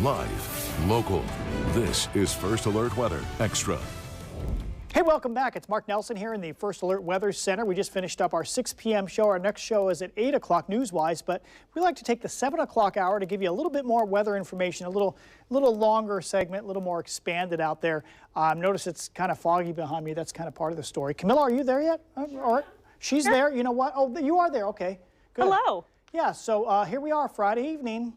Live, local. This is First Alert Weather Extra. Hey, welcome back. It's Mark Nelson here in the First Alert Weather Center. We just finished up our 6 p.m. show. Our next show is at 8 o'clock news-wise, but we like to take the 7 o'clock hour to give you a little bit more weather information, a little longer segment, a little more expanded out there. Notice it's kind of foggy behind me. That's kind of part of the story. Camila, are you there yet? All right. She's there. You know what? Oh, you are there. Okay. Good. Hello. Yeah, so here we are, Friday evening.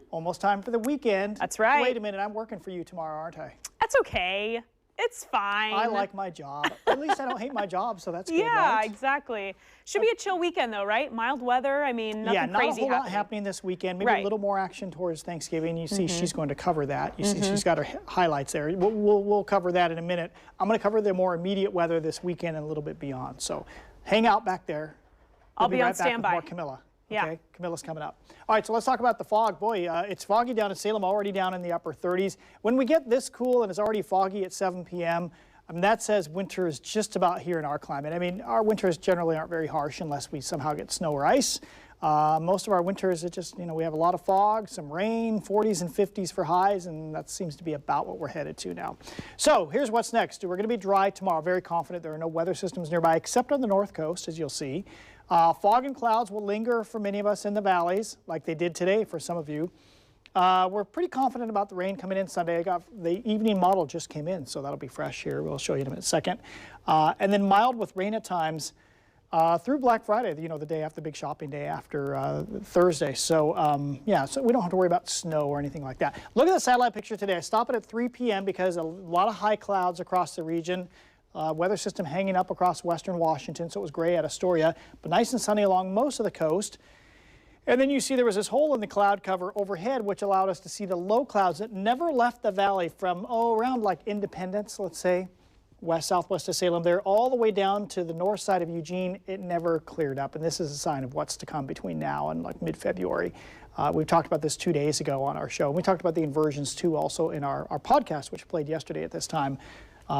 Almost time for the weekend. That's right. Wait a minute, I'm working for you tomorrow, aren't I? That's okay. It's fine. I like my job. At least I don't hate my job, so that's good, Yeah, right? Exactly. Should be a chill weekend, though, right? Mild weather. I mean, nothing crazy happening. Yeah, not a whole lot happening this weekend. Maybe a little more action towards Thanksgiving. You see she's going to cover that. You see she's got her highlights there. We'll cover that in a minute. I'm going to cover the more immediate weather this weekend and a little bit beyond. So hang out back there. I'll be on right standby. Back with more Camila. Yeah. Okay, Camila's coming up. All right, so let's talk about the fog. Boy, it's foggy down in Salem, already down in the upper 30s. When we get this cool and it's already foggy at 7 p.m., that says winter is just about here in our climate. I mean, our winters generally aren't very harsh unless we somehow get snow or ice. Most of our winters, it just, we have a lot of fog, some rain, 40s and 50s for highs, and that seems to be about what we're headed to now. So here's what's next. We're going to be dry tomorrow. Very confident there are no weather systems nearby except on the north coast, as you'll see. Fog and clouds will linger for many of us in the valleys, like they did today for some of you. We're pretty confident about the rain coming in Sunday. I got the evening model just came in, so that'll be fresh here. We'll show you in a second. And then mild with rain at times through Black Friday, the day after the big shopping day after Thursday. So yeah, so we don't have to worry about snow or anything like that. Look at the satellite picture today. I stopped it at 3 p.m. because a lot of high clouds across the region. Weather system hanging up across western Washington, so it was gray at Astoria, but nice and sunny along most of the coast. And then you see there was this hole in the cloud cover overhead, which allowed us to see the low clouds that never left the valley from, around like Independence, let's say, southwest of Salem there, all the way down to the north side of Eugene. It never cleared up, and this is a sign of what's to come between now and like mid-February. We talked about this 2 days ago on our show. We talked about the inversions too also in our podcast, which played yesterday at this time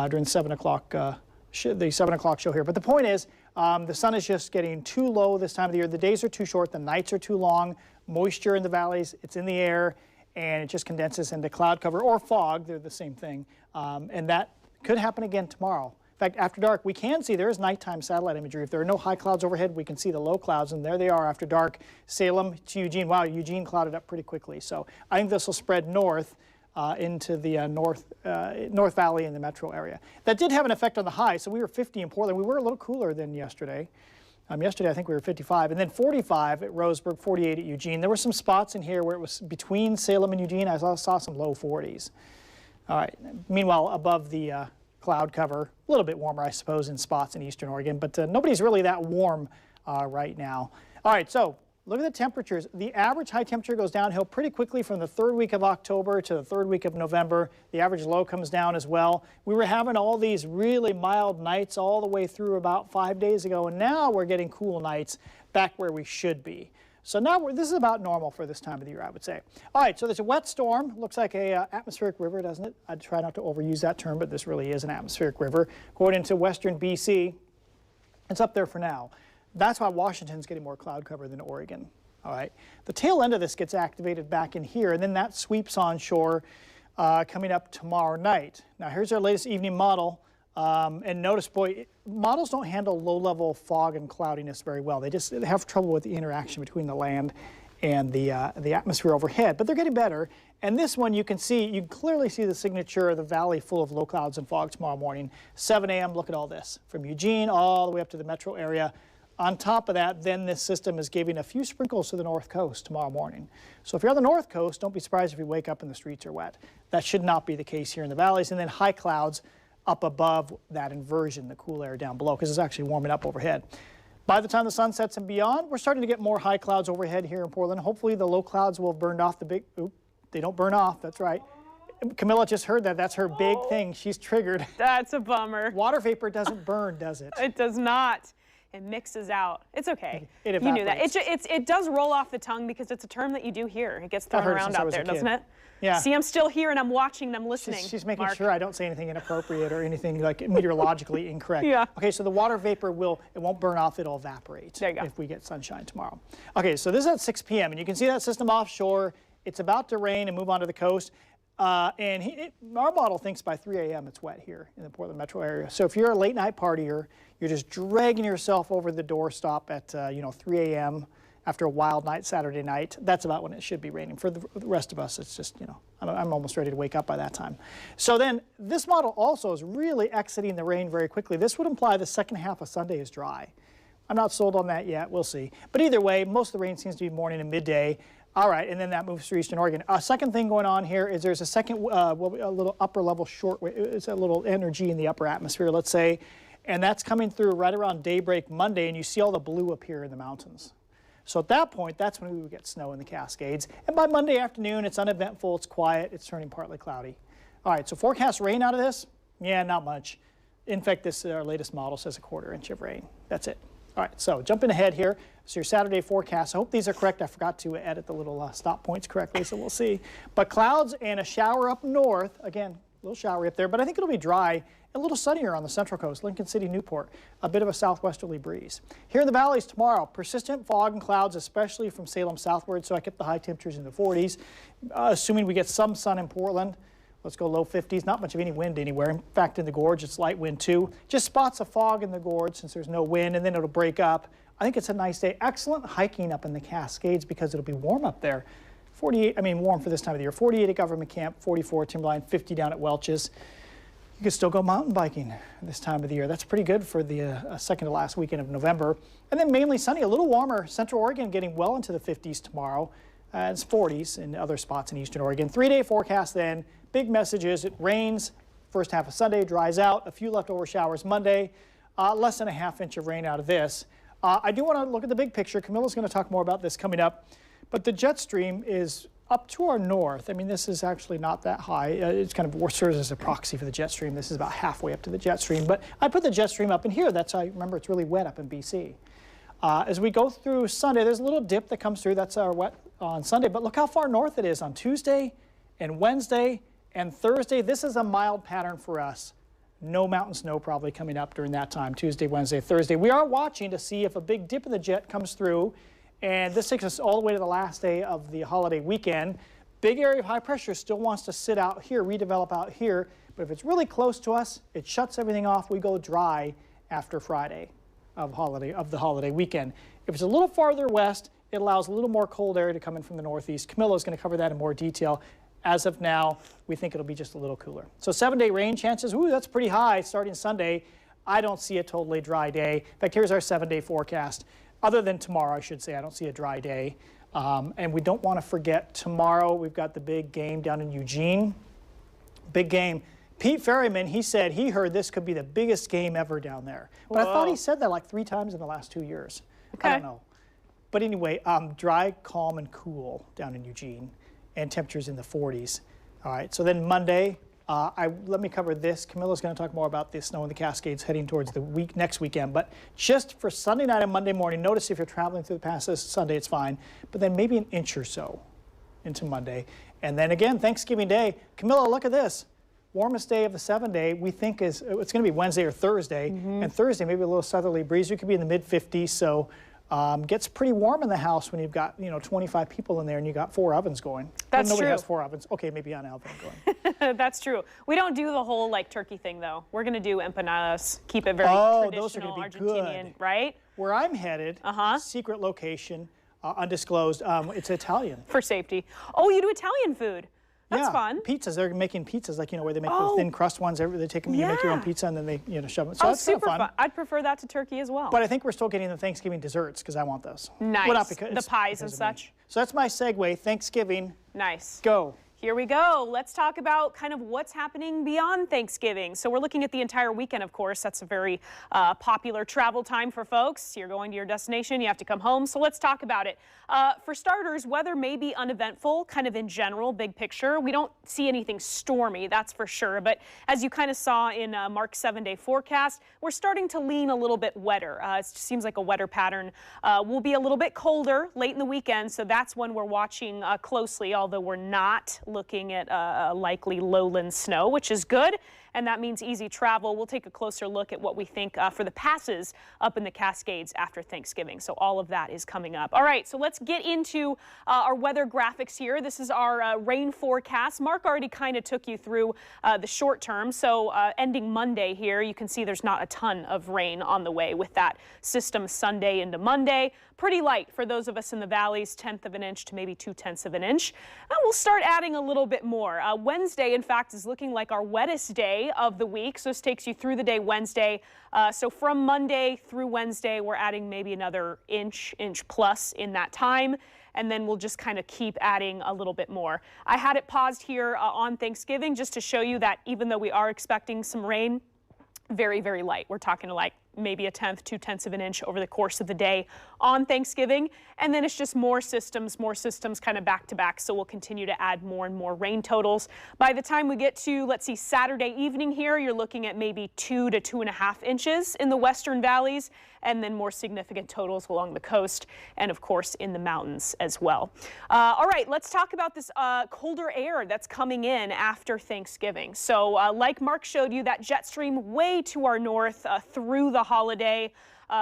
during the 7 o'clock show here. But the point is, the sun is just getting too low this time of the year. The days are too short, the nights are too long, moisture in the valleys, it's in the air, and it just condenses into cloud cover or fog. They're the same thing. And that could happen again tomorrow. In fact, after dark, we can see there is nighttime satellite imagery. If there are no high clouds overhead, we can see the low clouds, and there they are after dark. Salem to Eugene. Wow, Eugene clouded up pretty quickly. So I think this will spread north into the North Valley in the metro area. That did have an effect on the high, so we were 50 in Portland. We were a little cooler than yesterday. Yesterday, I think we were 55, and then 45 at Roseburg, 48 at Eugene. There were some spots in here where it was between Salem and Eugene. I saw some low 40s. All right. Meanwhile, above the cloud cover, a little bit warmer, I suppose, in spots in eastern Oregon, but nobody's really that warm right now. All right, so look at the temperatures. The average high temperature goes downhill pretty quickly from the third week of October to the third week of November. The average low comes down as well. We were having all these really mild nights all the way through about 5 days ago, and now we're getting cool nights back where we should be. So now this is about normal for this time of the year, I would say. All right, so there's a wet storm. Looks like a atmospheric river, doesn't it? I try not to overuse that term, but this really is an atmospheric river going into western BC. It's up there for now. That's why Washington's getting more cloud cover than Oregon. All right. The tail end of this gets activated back in here, and then that sweeps onshore coming up tomorrow night. Now, here's our latest evening model. And notice, boy, models don't handle low-level fog and cloudiness very well. They have trouble with the interaction between the land and the atmosphere overhead, but they're getting better. And this one, you can clearly see the signature of the valley full of low clouds and fog tomorrow morning. 7 a.m., look at all this. From Eugene all the way up to the metro area. On top of that, then this system is giving a few sprinkles to the north coast tomorrow morning. So if you're on the north coast, don't be surprised if you wake up and the streets are wet. That should not be the case here in the valleys. And then high clouds up above that inversion, the cool air down below, because it's actually warming up overhead. By the time the sun sets and beyond, we're starting to get more high clouds overhead here in Portland. Hopefully the low clouds will have burned off the big, they don't burn off, that's right. Camila just heard that. That's her big thing. She's triggered. That's a bummer. Water vapor doesn't burn, does it? It does not. It mixes out. It's okay. It you knew that. It does roll off the tongue because it's a term that you do hear. It gets thrown around out there, doesn't it? Yeah. See, I'm still here and I'm watching and I'm listening. She's making Mark. sure I don't say anything inappropriate or anything like meteorologically incorrect. Yeah. Okay, so the water vapor won't burn off, it'll evaporate there you go. if we get sunshine tomorrow. Okay, so this is at 6 p.m. and you can see that system offshore It's about to rain and move onto the coast. Our model thinks by 3 a.m. it's wet here in the Portland metro area. So if you're a late night partier, you're just dragging yourself over the doorstop at 3 a.m. after a wild night Saturday night, that's about when it should be raining. For the rest of us, it's just, I'm almost ready to wake up by that time. So then this model also is really exiting the rain very quickly. This would imply the second half of Sunday is dry. I'm not sold on that yet. We'll see. But either way, most of the rain seems to be morning and midday. All right, and then that moves through Eastern Oregon. A second thing going on here is there's a second, a little upper level shortwave. It's a little energy in the upper atmosphere, let's say, and that's coming through right around daybreak Monday, and you see all the blue up here in the mountains. So at that point, that's when we would get snow in the Cascades. And by Monday afternoon, it's uneventful, it's quiet, it's turning partly cloudy. All right, so forecast rain out of this? Yeah, not much. In fact, our latest model says a 1/4 inch of rain. That's it. All right, so jumping ahead here, so your Saturday forecast. I hope these are correct. I forgot to edit the little stop points correctly, so we'll see. But clouds and a shower up north. Again, a little showery up there, but I think it'll be dry. A little sunnier on the central coast, Lincoln City, Newport. A bit of a southwesterly breeze. Here in the valleys tomorrow, persistent fog and clouds, especially from Salem southward, so I kept the high temperatures in the 40s. Assuming we get some sun in Portland, let's go low 50s, not much of any wind anywhere. In fact, in the gorge, it's light wind too. Just spots of fog in the gorge since there's no wind, and then it'll break up. I think it's a nice day. Excellent hiking up in the Cascades because it'll be warm up there. 48, warm for this time of the year. 48 at Government Camp, 44 at Timberline, 50 down at Welch's. You can still go mountain biking this time of the year. That's pretty good for the second to last weekend of November. And then mainly sunny, a little warmer. Central Oregon getting well into the 50s tomorrow. It's 40s in other spots in Eastern Oregon. 3-day forecast then. Big message is it rains first half of Sunday, dries out. A few leftover showers Monday. Less than a ½ inch of rain out of this. I do want to look at the big picture. Camila's going to talk more about this coming up. But the jet stream is up to our north. This is actually not that high. It's kind of serves as a proxy for the jet stream. This is about halfway up to the jet stream. But I put the jet stream up in here. That's how, remember, it's really wet up in BC. As we go through Sunday, there's a little dip that comes through. That's our wet on Sunday. But look how far north it is on Tuesday and Wednesday and Thursday. This is a mild pattern for us. No mountain snow probably coming up during that time, Tuesday, Wednesday, Thursday. We are watching to see if a big dip in the jet comes through. And this takes us all the way to the last day of the holiday weekend. Big area of high pressure still wants to sit out here, redevelop out here. But if it's really close to us, it shuts everything off. We go dry after Friday of the holiday weekend. If it's a little farther west, it allows a little more cold air to come in from the northeast. Camila is going to cover that in more detail. As of now, we think it'll be just a little cooler. So 7-day rain chances, ooh, that's pretty high starting Sunday. I don't see a totally dry day. In fact, here's our 7-day forecast. Other than tomorrow, I should say, I don't see a dry day. And we don't want to forget tomorrow, we've got the big game down in Eugene. Big game. Pete Ferryman, he said he heard this could be the biggest game ever down there. But whoa. I thought he said that like 3 times in the last 2 years. Okay. I don't know. But anyway, dry, calm, and cool down in Eugene, and temperatures in the 40s. All right, so then Monday, let me cover this. Camila's going to talk more about the snow in the Cascades heading towards the next weekend. But just for Sunday night and Monday morning, notice if you're traveling through the pass this Sunday, it's fine. But then maybe an inch or so into Monday. And then again, Thanksgiving Day. Camila, look at this. Warmest day of the 7-day, we think it's going to be Wednesday or Thursday. And Thursday, maybe a little southerly breeze. We could be in the mid-50s. So gets pretty warm in the house when you've got 25 people in there and you got 4 ovens going. That's nobody true. has 4 ovens. Okay, maybe an oven going. That's true. We don't do the whole turkey thing though. We're gonna do empanadas. Keep it very traditional those are gonna be Argentinian, good. right? Where I'm headed, secret location, undisclosed. It's Italian. For safety. Oh, you do Italian food. That's yeah, fun. Pizzas. They're making pizzas where they make the thin crust ones. They take them, you make your own pizza, and then they shove them. So that's super fun. I'd prefer that to turkey as well. But I think we're still getting the Thanksgiving desserts because I want those. Nice. Well, not because, the pies and such. So that's my segue. Thanksgiving. Nice. Go. Here we go. Let's talk about kind of what's happening beyond Thanksgiving. So we're looking at the entire weekend, of course. That's a very popular travel time for folks. You're going to your destination, you have to come home. So let's talk about it. For starters, weather may be uneventful, kind of in general, big picture. We don't see anything stormy, that's for sure. But as you kind of saw in Mark's 7-day forecast, we're starting to lean a little bit wetter. It seems like a wetter pattern. Will be a little bit colder late in the weekend, so that's when we're watching closely, although we're not looking at likely lowland snow, which is good. and that means easy travel. We'll take a closer look at what we think for the passes up in the Cascades after Thanksgiving. So all of that is coming up. All right, so let's get into our weather graphics here. This is our rain forecast. Mark already kind of took you through the short term. So ending Monday here, you can see there's not a ton of rain on the way with that system Sunday into Monday. Pretty light for those of us in the valleys, 1/10 of an inch to maybe 2/10 of an inch. And we'll start adding a little bit more. Wednesday, in fact, is looking like our wettest day of the week. So this takes you through the day Wednesday. So from Monday through Wednesday, we're adding maybe another inch plus in that time. And then we'll just kind of keep adding a little bit more. I had it paused here on Thanksgiving just to show you that even though we are expecting some rain, very, very light. We're talking like maybe 1/10, 2/10 of an inch over the course of the day on Thanksgiving. And then it's just more systems kind of back to back. So we'll continue to add more and more rain totals. By the time we get to, let's see, Saturday evening here, you're looking at maybe 2 to 2.5 inches in the western valleys, and then more significant totals along the coast and of course in the mountains as well. All right, let's talk about this colder air that's coming in after Thanksgiving. So like Mark showed you, that jet stream way to our north through the holiday.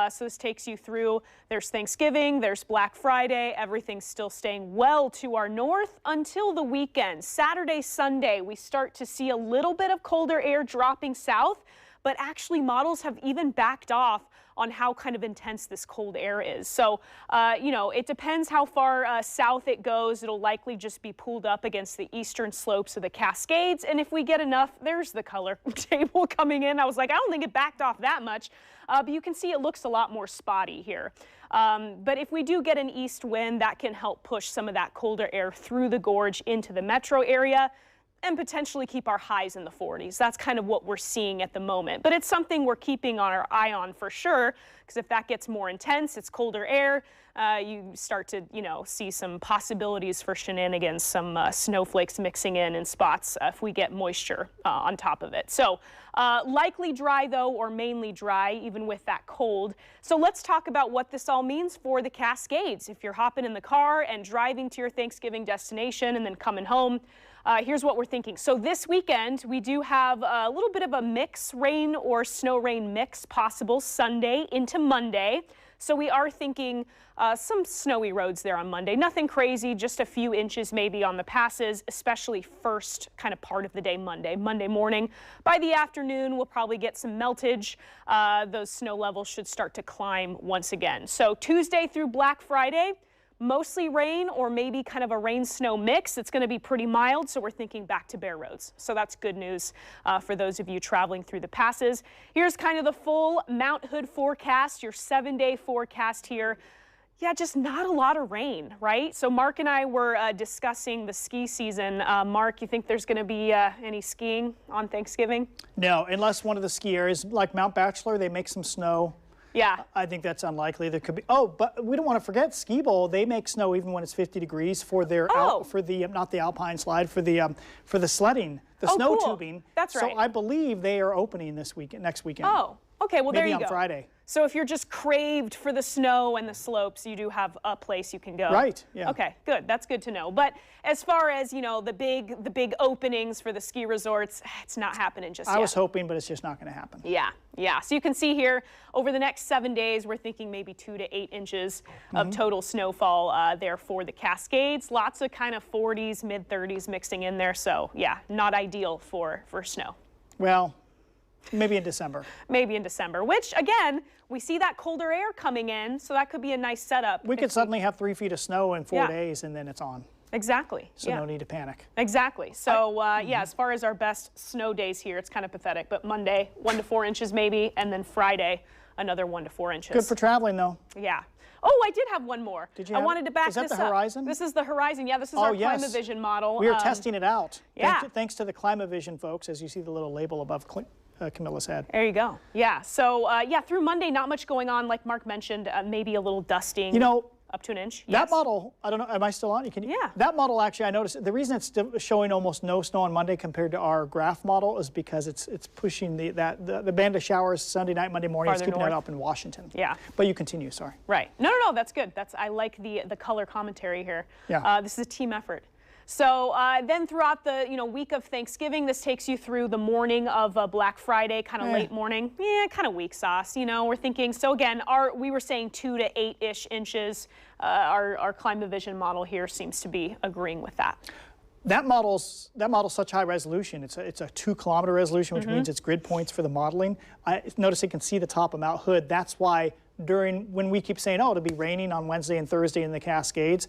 So this takes you through, there's Thanksgiving, there's Black Friday, everything's still staying well to our north until the weekend. Saturday, Sunday, we start to see a little bit of colder air dropping south, but actually models have even backed off on how kind of intense this cold air is. So, you know, it depends how far south it goes. It'll likely just be pulled up against the eastern slopes of the Cascades. And if we get enough, there's the color table coming in. I was like, I don't think it backed off that much. But you can see it looks a lot more spotty here. But if we do get an east wind, that can help push some of that colder air through the gorge into the metro area and potentially keep our highs in the 40s. That's kind of what we're seeing at the moment. But it's something we're keeping our eye on for sure, because if that gets more intense, it's colder air, you start to, you know, see some possibilities for shenanigans, some snowflakes mixing in spots if we get moisture on top of it. So likely dry though, or mainly dry, even with that cold. So let's talk about what this all means for the Cascades. If you're hopping in the car and driving to your Thanksgiving destination and then coming home, here's what we're thinking. So this weekend, we do have a little bit of a mix, rain or snow rain mix possible Sunday into Monday. So we are thinking some snowy roads there on Monday. Nothing crazy, just a few inches maybe on the passes, especially first kind of part of the day Monday morning. By the afternoon, we'll probably get some meltage. Those snow levels should start to climb once again. So Tuesday through Black Friday, mostly rain or maybe kind of a rain-snow mix. It's going to be pretty mild, so we're thinking back to bare roads. So that's good news for those of you traveling through the passes. Here's kind of the full Mount Hood forecast, your 7-day forecast here. Yeah, just not a lot of rain, right? So Mark and I were discussing the ski season. Mark, you think there's going to be any skiing on Thanksgiving? No, unless one of the ski areas, like Mount Bachelor, they make some snow. Yeah. I think that's unlikely. There could be. Oh, but we don't want to forget Ski Bowl. They make snow even when it's 50 degrees for their for the not the alpine slide, for the sledding, the snow tubing. That's right. So I believe they are opening this weekend, next weekend. Oh, okay. Well, there you go. Maybe on Friday. So if you're just craved for the snow and the slopes, you do have a place you can go. Right. Yeah. Okay. Good. That's good to know. But as far as, you know, the big openings for the ski resorts, it's not happening just yet. I was hoping, but it's just not going to happen. Yeah. Yeah. So you can see here over the next 7 days, we're thinking maybe 2 to 8 inches of total snowfall there for the Cascades. Lots of kind of 40s, mid 30s mixing in there. So yeah, not ideal for snow. Well, maybe in December. Maybe in December, which again, we see that colder air coming in, so that could be a nice setup. We could suddenly have 3 feet of snow in 4 days and then it's on. Exactly. So no need to panic. Exactly. So yeah, as far as our best snow days here, it's kind of pathetic, but Monday, 1 to 4 inches maybe, and then Friday, another 1 to 4 inches. Good for traveling though. Yeah. Oh, I did have one more. Did you? I wanted to back this up. Is that the Horizon? This is the Horizon. Yeah, this is our ClimaVision model. We are testing it out. Yeah. Thanks to the ClimaVision folks, as you see the little label above Camila's head. There you go. Yeah. So yeah, through Monday, not much going on. Like Mark mentioned, maybe a little dusting. You know, up to an inch. That model, I don't know, am I still on? Yeah. That model actually, I noticed, the reason it's still showing almost no snow on Monday compared to our graph model is because it's pushing the band of showers Sunday night, Monday morning. It's keeping that up in Washington. Yeah. But you continue, sorry. Right. No, that's good. I like the color commentary here. Yeah. This is a team effort. So then throughout the week of Thanksgiving, this takes you through the morning of Black Friday, kind of late morning. Yeah, kind of weak sauce. We're thinking. So again, we were saying 2 to 8-ish inches. Our ClimaVision model here seems to be agreeing with that. That model's such high resolution. It's a 2-kilometer resolution, which means it's grid points for the modeling. Notice you can see the top of Mount Hood. That's why when we keep saying, oh, it'll be raining on Wednesday and Thursday in the Cascades,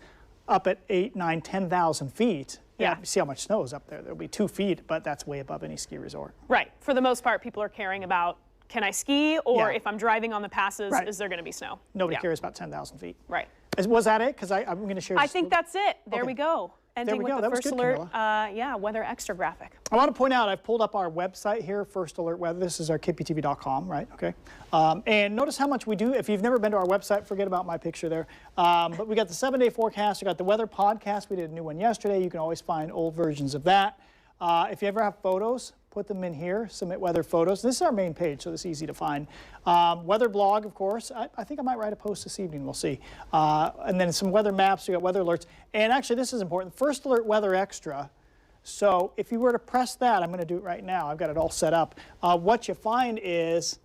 up at 8, 9, 10,000 feet. Yeah, see how much snow is up there. There'll be 2 feet, but that's way above any ski resort. Right. For the most part, people are caring about, can I ski, or if I'm driving on the passes, is there going to be snow? Nobody cares about 10,000 feet. Right. Was that it? Because I'm going to share. I think that's it. There we go. Ending with the First Alert, weather extra graphic. I want to point out, I've pulled up our website here, First Alert Weather. This is our KPTV.com, right? Okay. And notice how much we do. If you've never been to our website, forget about my picture there. But we got the 7-day forecast. We got the weather podcast. We did a new one yesterday. You can always find old versions of that. If you ever have photos, put them in here, submit weather photos. This is our main page, so it's easy to find. Weather blog, of course. I think I might write a post this evening, we'll see. And then some weather maps, we got weather alerts. And actually, this is important, First Alert Weather Extra. So if you were to press that, I'm gonna do it right now, I've got it all set up. What you find is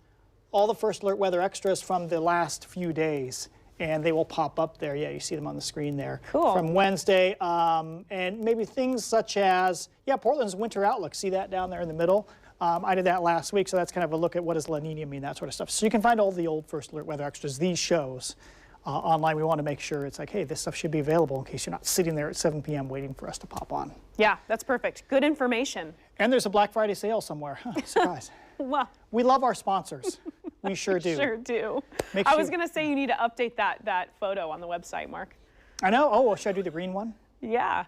all the First Alert Weather Extras from the last few days. And they will pop up there. Yeah, you see them on the screen there. Cool. From Wednesday. And maybe things such as, Portland's winter outlook. See that down there in the middle? I did that last week, so that's kind of a look at what does La Nina mean, that sort of stuff. So you can find all the old First Alert Weather Extras, these shows, online. We want to make sure it's like, hey, this stuff should be available in case you're not sitting there at 7 p.m. waiting for us to pop on. Yeah, that's perfect. Good information. And there's a Black Friday sale somewhere. Surprise. Well, we love our sponsors. We sure do. Sure do. I was going to say you need to update that photo on the website, Mark. I know. Oh, should I do the green one? Yeah.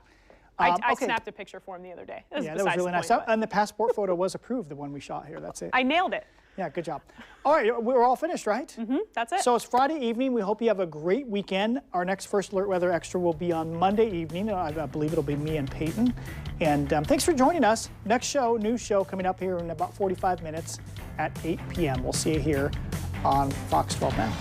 I snapped a picture for him the other day. Yeah, that was really nice. And the passport photo was approved, the one we shot here. That's it. I nailed it. Yeah, good job. All right, we're all finished, right? Mm-hmm, that's it. So it's Friday evening. We hope you have a great weekend. Our next First Alert Weather Extra will be on Monday evening. I believe it'll be me and Peyton. And thanks for joining us. Next show, new show coming up here in about 45 minutes at 8 p.m. We'll see you here on Fox 12 Now.